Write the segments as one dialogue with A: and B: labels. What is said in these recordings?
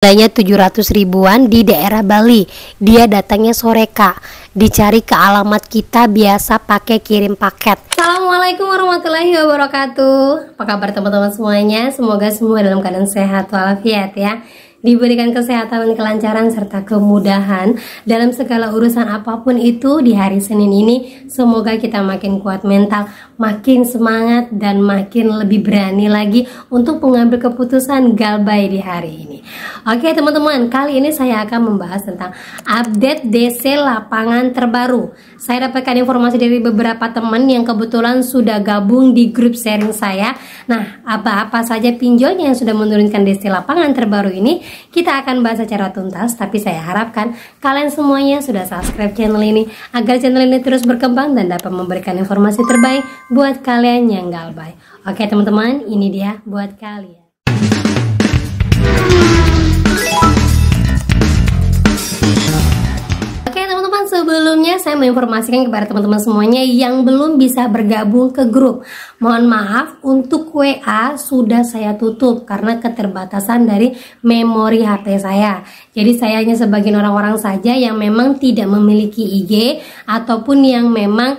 A: Nilainya 700 ribuan di daerah Bali. Dia datangnya sore kak. Dicari ke alamat kita, biasa pakai kirim paket. Assalamualaikum warahmatullahi wabarakatuh. Apa kabar teman-teman semuanya? Semoga semua dalam keadaan sehat walafiat ya. Diberikan kesehatan dan kelancaran serta kemudahan dalam segala urusan apapun itu di hari Senin ini. Semoga kita makin kuat mental, makin semangat, dan makin lebih berani lagi untuk mengambil keputusan galbay di hari ini. Oke teman-teman, kali ini saya akan membahas tentang update DC lapangan terbaru. Saya dapatkan informasi dari beberapa teman yang kebetulan sudah gabung di grup sharing saya. Nah, apa-apa saja pinjolnya yang sudah menurunkan DC lapangan terbaru ini, kita akan bahas secara tuntas. Tapi saya harapkan kalian semuanya sudah subscribe channel ini agar channel ini terus berkembang dan dapat memberikan informasi terbaik buat kalian yang galbay. Oke teman-teman, ini dia buat kalian. Sebelumnya saya menginformasikan kepada teman-teman semuanya yang belum bisa bergabung ke grup. Mohon maaf, untuk WA sudah saya tutup karena keterbatasan dari memori HP saya. Jadi saya hanya sebagian orang-orang saja yang memang tidak memiliki IG ataupun yang memang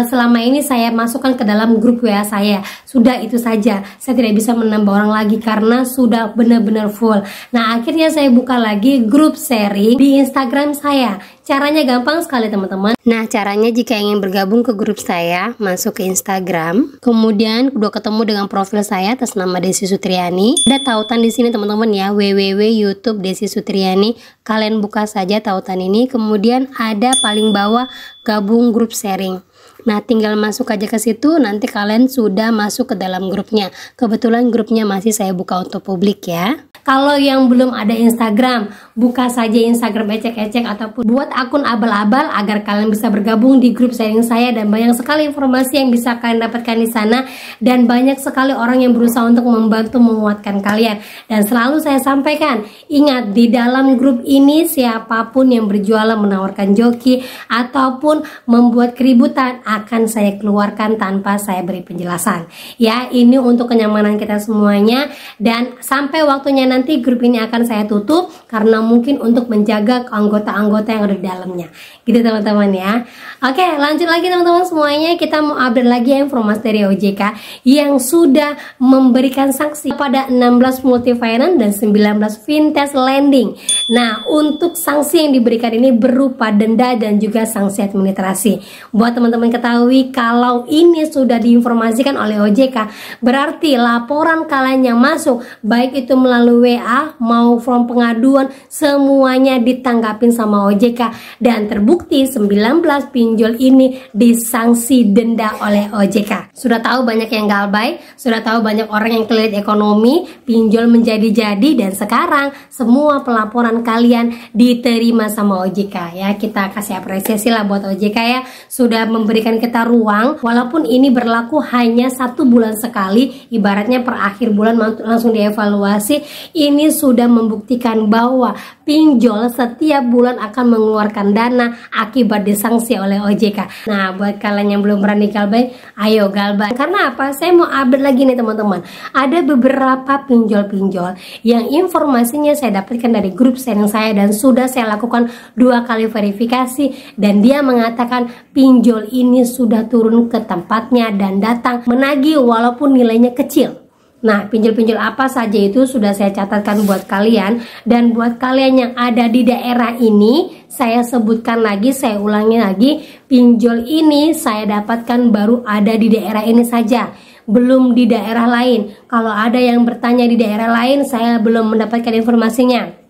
A: selama ini saya masukkan ke dalam grup WA saya. Sudah itu saja. Saya tidak bisa menambah orang lagi karena sudah benar-benar full. Nah, akhirnya saya buka lagi grup sharing di Instagram saya. Caranya gampang sekali teman-teman. Nah, caranya jika ingin bergabung ke grup saya, masuk ke Instagram, kemudian udah ketemu dengan profil saya atas nama Desi Sutriani. Ada tautan di sini teman-teman ya, www.youtube Desi Sutriani. Kalian buka saja tautan ini, kemudian ada paling bawah gabung grup sharing. Nah, tinggal masuk aja ke situ, nanti kalian sudah masuk ke dalam grupnya. Kebetulan grupnya masih saya buka untuk publik ya. Kalau yang belum ada Instagram, buka saja Instagram ecek-ecek ataupun buat akun abal-abal agar kalian bisa bergabung di grup sharing saya, dan banyak sekali informasi yang bisa kalian dapatkan di sana, dan banyak sekali orang yang berusaha untuk membantu menguatkan kalian. Dan selalu saya sampaikan, ingat di dalam grup ini siapapun yang berjualan menawarkan joki ataupun membuat keributan akan saya keluarkan tanpa saya beri penjelasan. Ya, ini untuk kenyamanan kita semuanya, dan sampai waktunya nanti grup ini akan saya tutup karena mungkin untuk menjaga anggota-anggota yang ada di dalamnya. Gitu teman-teman ya. Oke, lanjut lagi teman-teman semuanya. Kita mau update lagi informasi dari OJK yang sudah memberikan sanksi pada 16 multi-finance dan 19 fintech lending. Nah, untuk sanksi yang diberikan ini berupa denda dan juga sanksi administrasi. Buat teman-teman ketahui, kalau ini sudah diinformasikan oleh OJK, berarti laporan kalian yang masuk, baik itu melalui WA mau form pengaduan, semuanya ditanggapin sama OJK, dan terbukti 19 pinjol ini disanksi denda oleh OJK. Sudah tahu banyak yang galbay, sudah tahu banyak orang yang telit ekonomi, pinjol menjadi-jadi, dan sekarang semua pelaporan kalian diterima sama OJK ya. Kita kasih apresiasi lah buat OJK ya, sudah memberikan kita ruang, walaupun ini berlaku hanya 1 bulan sekali, ibaratnya per akhir bulan langsung dievaluasi. Ini sudah membuktikan bahwa pinjol setiap bulan akan mengeluarkan dana akibat disanksi oleh OJK. Nah, buat kalian yang belum berani galbay, ayo galbay. Karena apa? Saya mau update lagi nih teman-teman. Ada beberapa pinjol-pinjol yang informasinya saya dapatkan dari grup sharing saya dan sudah saya lakukan 2 kali verifikasi, dan dia mengatakan pinjol ini sudah turun ke tempatnya dan datang menagih walaupun nilainya kecil. Nah, pinjol-pinjol apa saja itu sudah saya catatkan buat kalian, dan buat kalian yang ada di daerah ini, saya sebutkan lagi, saya ulangi lagi, pinjol ini saya dapatkan baru ada di daerah ini saja, belum di daerah lain. Kalau ada yang bertanya di daerah lain, saya belum mendapatkan informasinya.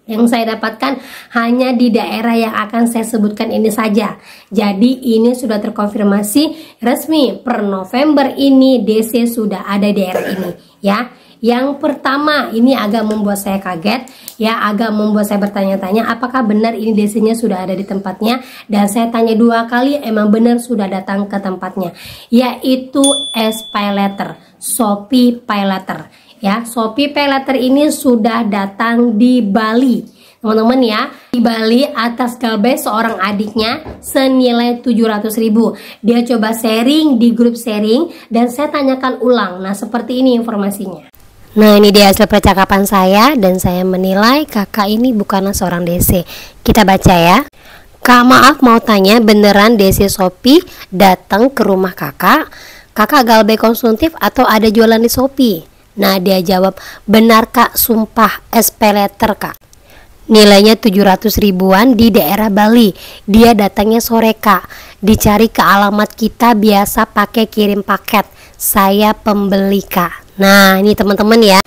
A: Yang saya dapatkan hanya di daerah yang akan saya sebutkan ini saja. Jadi ini sudah terkonfirmasi resmi per November ini DC sudah ada di daerah ini ya. Yang pertama ini agak membuat saya kaget ya, agak membuat saya bertanya-tanya apakah benar ini DC-nya sudah ada di tempatnya, dan saya tanya 2 kali emang benar sudah datang ke tempatnya, yaitu SPayLater, Shopee PayLater. Ya, Shopee PayLater ini sudah datang di Bali. Teman-teman ya, di Bali atas galbay seorang adiknya senilai 700 ribu. Dia coba sharing di grup sharing dan saya tanyakan ulang. Nah, seperti ini informasinya. Nah, ini dia hasil percakapan saya dan saya menilai kakak ini bukanlah seorang DC. Kita baca ya. Kak, maaf mau tanya, beneran DC Shopee datang ke rumah kakak? Kakak galbay konsumtif atau ada jualan di Shopee? Nah, dia jawab, benar kak, sumpah SP letter kak. Nilainya 700 ribuan di daerah Bali. Dia datangnya sore kak. Dicari ke alamat kita, biasa pakai kirim paket. Saya pembeli kak. Nah, ini teman-teman ya.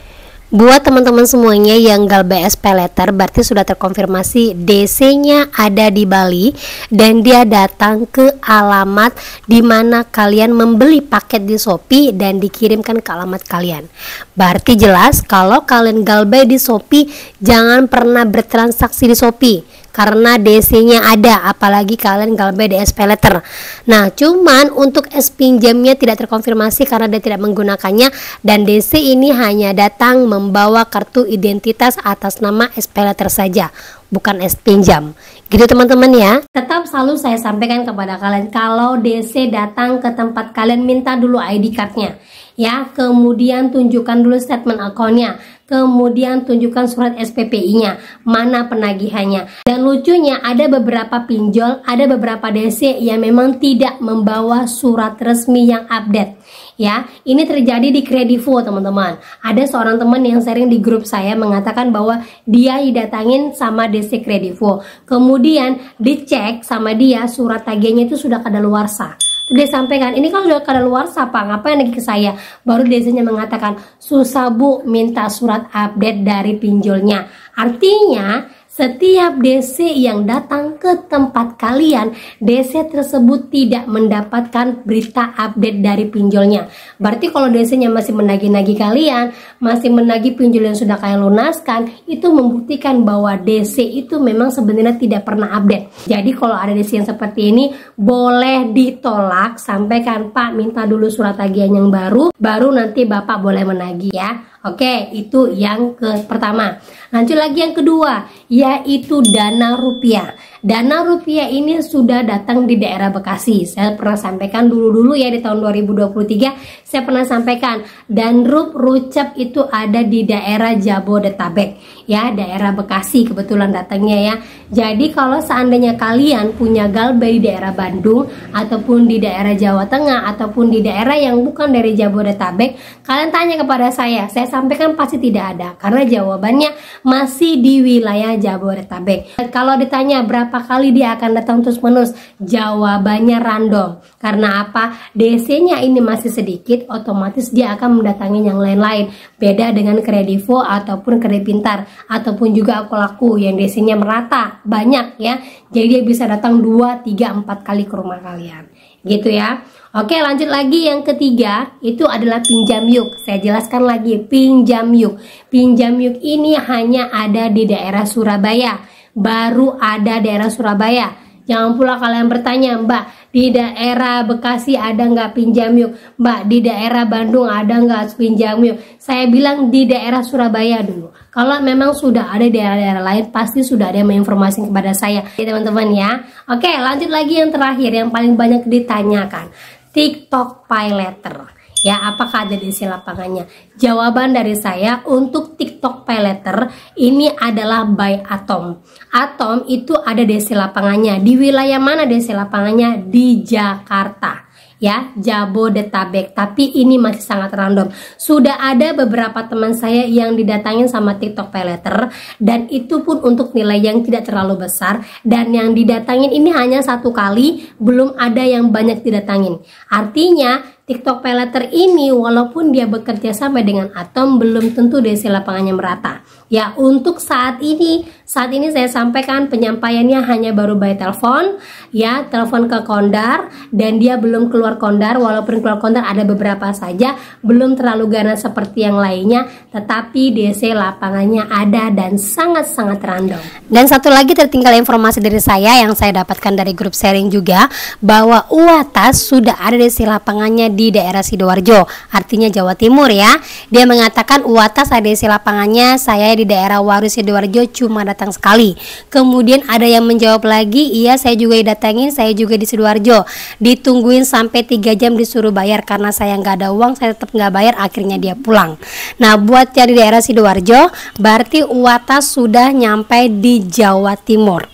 A: Buat teman-teman semuanya yang galbay SP letter, berarti sudah terkonfirmasi DC-nya ada di Bali dan dia datang ke alamat di mana kalian membeli paket di Shopee dan dikirimkan ke alamat kalian. Berarti jelas kalau kalian galbay di Shopee, jangan pernah bertransaksi di Shopee karena DC-nya ada, apalagi kalian galbay di SP letter. Nah, cuman untuk S pinjamnya tidak terkonfirmasi karena dia tidak menggunakannya, dan DC ini hanya datang membawa kartu identitas atas nama SP letter saja, bukan S pinjam. Gitu teman-teman ya. Tetap selalu saya sampaikan kepada kalian, kalau DC datang ke tempat kalian, minta dulu ID cardnya ya, kemudian tunjukkan dulu statement akunnya, kemudian tunjukkan surat SPPI-nya, mana penagihannya. Dan lucunya ada beberapa pinjol, ada beberapa DC yang memang tidak membawa surat resmi yang update. Ya, ini terjadi di Kredivo teman-teman. Ada seorang teman yang sharing di grup saya mengatakan bahwa dia didatangin sama DC Kredivo, kemudian dicek sama dia surat tagihnya itu sudah kadaluarsa. Dia sampaikan, ini kan sudah kadaluarsa Pak, ngapain lagi ke saya? Baru DC-nya mengatakan, susah Bu, minta surat update dari pinjolnya. Artinya setiap DC yang datang ke tempat kalian, DC tersebut tidak mendapatkan berita update dari pinjolnya. Berarti kalau DC-nya masih menagih-nagih kalian, masih menagih pinjol yang sudah kalian lunaskan, itu membuktikan bahwa DC itu memang sebenarnya tidak pernah update. Jadi kalau ada DC yang seperti ini, boleh ditolak, sampaikan Pak, minta dulu surat tagihan yang baru nanti Bapak boleh menagih ya. Oke, itu yang pertama. Lanjut lagi yang kedua, yaitu dana rupiah. Dana rupiah ini sudah datang di daerah Bekasi. Saya pernah sampaikan dulu ya di tahun 2023, saya pernah sampaikan Danrup Rucep itu ada di daerah Jabodetabek. Ya, daerah Bekasi kebetulan datangnya ya. Jadi kalau seandainya kalian punya galbay di daerah Bandung ataupun di daerah Jawa Tengah ataupun di daerah yang bukan dari Jabodetabek, kalian tanya kepada saya sampaikan pasti tidak ada karena jawabannya masih di wilayah Jabodetabek. Kalau ditanya berapa kali dia akan datang terus menerus, jawabannya random. Karena apa? DC-nya ini masih sedikit, otomatis dia akan mendatangi yang lain-lain. Beda dengan Kredivo ataupun Kredit Pintar ataupun juga Aku Laku yang DC-nya merata banyak ya. Jadi dia bisa datang 2, 3, 4 kali ke rumah kalian. Gitu ya. Oke, lanjut lagi yang ketiga, itu adalah pinjam yuk. Saya jelaskan lagi, pinjam yuk. Pinjam yuk ini hanya ada di daerah Surabaya. Baru ada daerah Surabaya. Jangan pula kalian bertanya, Mbak, di daerah Bekasi ada nggak pinjam yuk? Mbak, di daerah Bandung ada nggak pinjam yuk? Saya bilang di daerah Surabaya dulu. Kalau memang sudah ada daerah-daerah lain, pasti sudah ada yang menginformasikan kepada saya, teman-teman ya. Oke, lanjut lagi yang terakhir, yang paling banyak ditanyakan. TikTok Pay Letter. Ya, apakah ada DC lapangannya? Jawaban dari saya untuk TikTok Pay Letter ini adalah by Atom. Atom itu ada DC lapangannya. Di wilayah mana DC lapangannya? Di Jakarta. Ya, Jabodetabek, tapi ini masih sangat random. Sudah ada beberapa teman saya yang didatangin sama TikTok Pay Letter, dan itu pun untuk nilai yang tidak terlalu besar, dan yang didatangin ini hanya 1 kali, belum ada yang banyak didatangin. Artinya TikTok Pay Letter ini walaupun dia bekerja sama dengan Atom, belum tentu DC lapangannya merata. Ya, untuk saat ini saya sampaikan penyampaiannya hanya baru by telepon, ya, telepon ke Kondar, dan dia belum keluar Kondar. Walaupun keluar Kondar ada beberapa saja, belum terlalu ganas seperti yang lainnya, tetapi DC lapangannya ada dan sangat-sangat random. Dan satu lagi tertinggal informasi dari saya yang saya dapatkan dari grup sharing juga, bahwa UATAS sudah ada DC lapangannya di daerah Sidoarjo, artinya Jawa Timur ya. Dia mengatakan UATAS ada DC lapangannya, saya di daerah Waru Sidoarjo cuma datang sekali. Kemudian ada yang menjawab lagi, iya saya juga didatangin, saya juga di Sidoarjo, ditungguin sampai 3 jam disuruh bayar, karena saya nggak ada uang saya tetap nggak bayar, akhirnya dia pulang. Nah buat yang di daerah Sidoarjo berarti Uwata sudah nyampe di Jawa Timur.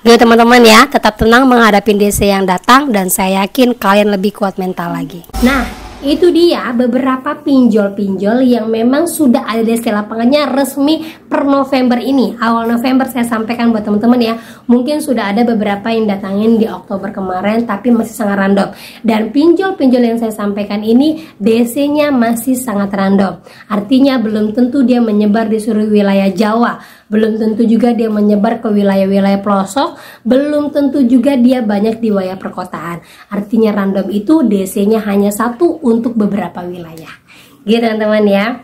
A: Jadi teman-teman ya, tetap tenang menghadapi DC yang datang, dan saya yakin kalian lebih kuat mental lagi. Nah, itu dia beberapa pinjol-pinjol yang memang sudah ada DC lapangannya resmi per November ini. Awal November saya sampaikan buat teman-teman ya. Mungkin sudah ada beberapa yang datangin di Oktober kemarin, tapi masih sangat random. Dan pinjol-pinjol yang saya sampaikan ini DC-nya masih sangat random. Artinya belum tentu dia menyebar di seluruh wilayah Jawa, belum tentu juga dia menyebar ke wilayah-wilayah pelosok, belum tentu juga dia banyak di wilayah perkotaan. Artinya random itu DC-nya hanya satu untuk beberapa wilayah. Gitu teman-teman ya.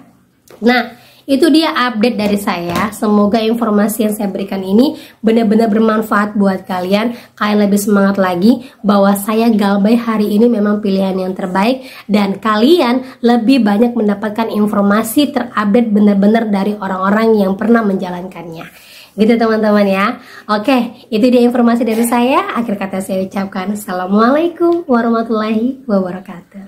A: Nah, itu dia update dari saya. Semoga informasi yang saya berikan ini benar-benar bermanfaat buat kalian. Kalian lebih semangat lagi bahwa saya Galbay hari ini memang pilihan yang terbaik, dan kalian lebih banyak mendapatkan informasi terupdate benar-benar dari orang-orang yang pernah menjalankannya. Gitu teman-teman ya. Oke, itu dia informasi dari saya. Akhir kata saya ucapkan Assalamualaikum warahmatullahi wabarakatuh.